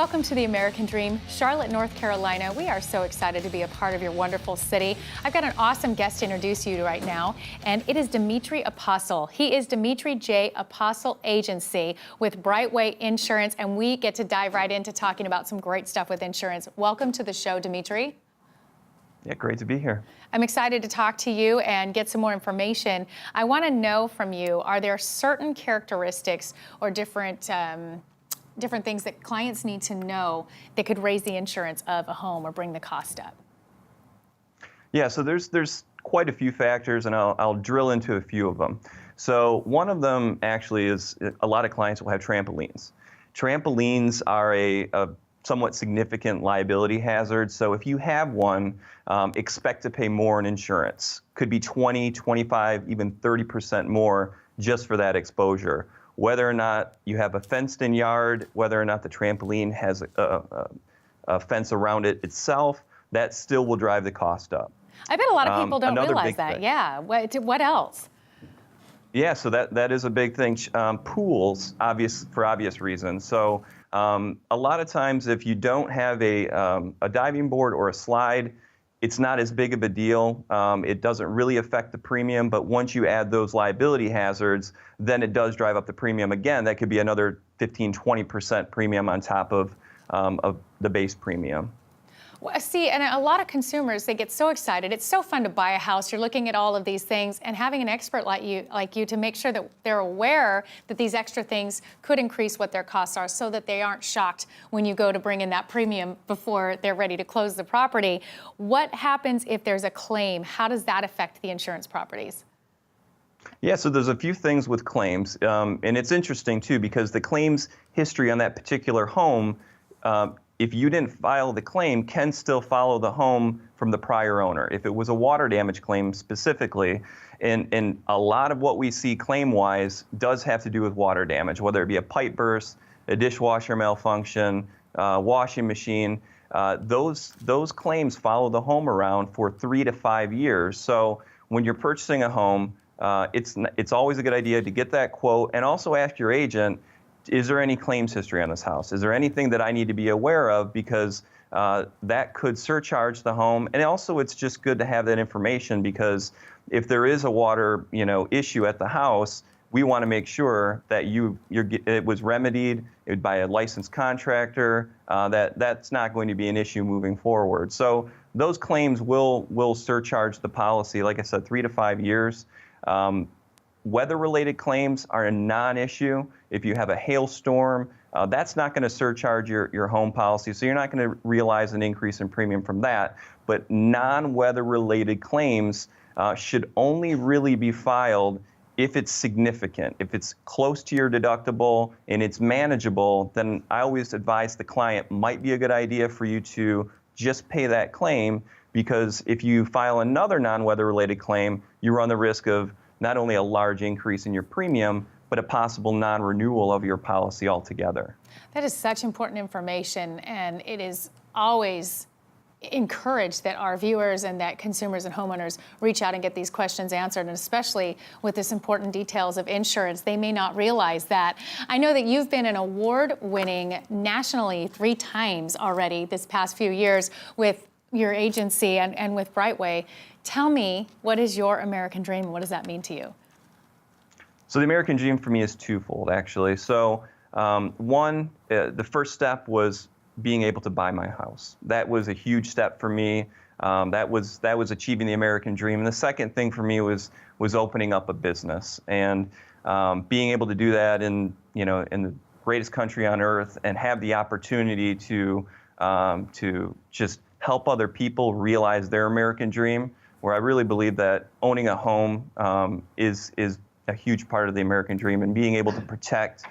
Welcome to the American Dream, Charlotte, North Carolina. We are so excited to be a part of your wonderful city. I've got an awesome guest to introduce you to right now, and it is Dimitri Apostle. He is Dimitri J. Apostle Agency with Brightway Insurance, and we get to dive right into talking about some great stuff with insurance. Welcome to the show, Dimitri. Yeah, great to be here. I'm excited to talk to you and get some more information. I want to know from you, are there certain characteristics or different things that clients need to know that could raise the insurance of a home or bring the cost up? Yeah, so there's quite a few factors, and I'll drill into a few of them. So one of them actually is a lot of clients will have trampolines. Trampolines are a somewhat significant liability hazard. So if you have one, expect to pay more in insurance. Could be 20, 25, even 30% more just for that exposure. Whether or not you have a fenced-in yard, whether or not the trampoline has a fence around it itself, that still will drive the cost up. I bet a lot of people don't realize that. Thing. Yeah. What else? Yeah, so that is a big thing. Pools, for obvious reasons. So a lot of times, if you don't have a diving board or a slide, it's not as big of a deal. It doesn't really affect the premium, but once you add those liability hazards, then it does drive up the premium again. That could be another 15, 20% premium on top of the base premium. Well, see, and a lot of consumers, they get so excited. It's so fun to buy a house. You're looking at all of these things, and having an expert like you to make sure that they're aware that these extra things could increase what their costs are so that they aren't shocked when you go to bring in that premium before they're ready to close the property. What happens if there's a claim? How does that affect the insurance properties? Yeah, so there's a few things with claims, and it's interesting, too, because the claims history on that particular home, if you didn't file the claim, can still follow the home from the prior owner. If it was a water damage claim specifically, and a lot of what we see claim-wise does have to do with water damage, whether it be a pipe burst, a dishwasher malfunction, washing machine. Those claims follow the home around for 3 to 5 years. So when you're purchasing a home, it's always a good idea to get that quote and also ask your agent, is there any claims history on this house? Is there anything that I need to be aware of? Because that could surcharge the home. And also, it's just good to have that information because if there is a water issue at the house, we want to make sure that it was remedied by a licensed contractor. That's not going to be an issue moving forward. So those claims will surcharge the policy. Like I said, 3 to 5 years. Weather-related claims are a non-issue. If you have a hailstorm, that's not going to surcharge your home policy, so you're not going to realize an increase in premium from that. But non-weather-related claims should only really be filed if it's significant. If it's close to your deductible and it's manageable, then I always advise the client might be a good idea for you to just pay that claim, because if you file another non-weather-related claim, you run the risk of not only a large increase in your premium, but a possible non-renewal of your policy altogether. That is such important information, and it is always encouraged that our viewers and that consumers and homeowners reach out and get these questions answered, and especially with this important details of insurance. They may not realize that. I know that you've been an award-winning nationally 3 times already this past few years with your agency and with Brightway. Tell me, what is your American dream? What does that mean to you? So the American dream for me is twofold, actually. So one, the first step was being able to buy my house. That was a huge step for me. That was achieving the American dream. And the second thing for me was opening up a business and being able to do that in the greatest country on earth and have the opportunity to just help other people realize their American dream, where I really believe that owning a home is a huge part of the American dream, and being able to protect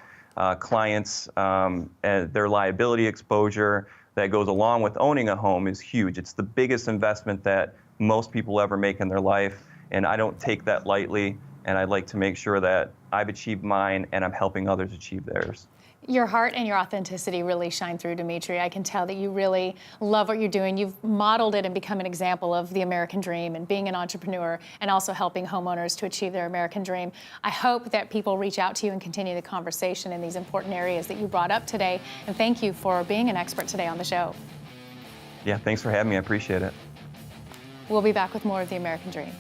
clients and their liability exposure that goes along with owning a home is huge. It's the biggest investment that most people ever make in their life, and I don't take that lightly, and I'd like to make sure that I've achieved mine and I'm helping others achieve theirs. Your heart and your authenticity really shine through, Dimitri. I can tell that you really love what you're doing. You've modeled it and become an example of the American dream and being an entrepreneur and also helping homeowners to achieve their American dream. I hope that people reach out to you and continue the conversation in these important areas that you brought up today. And thank you for being an expert today on the show. Yeah, thanks for having me. I appreciate it. We'll be back with more of the American Dream.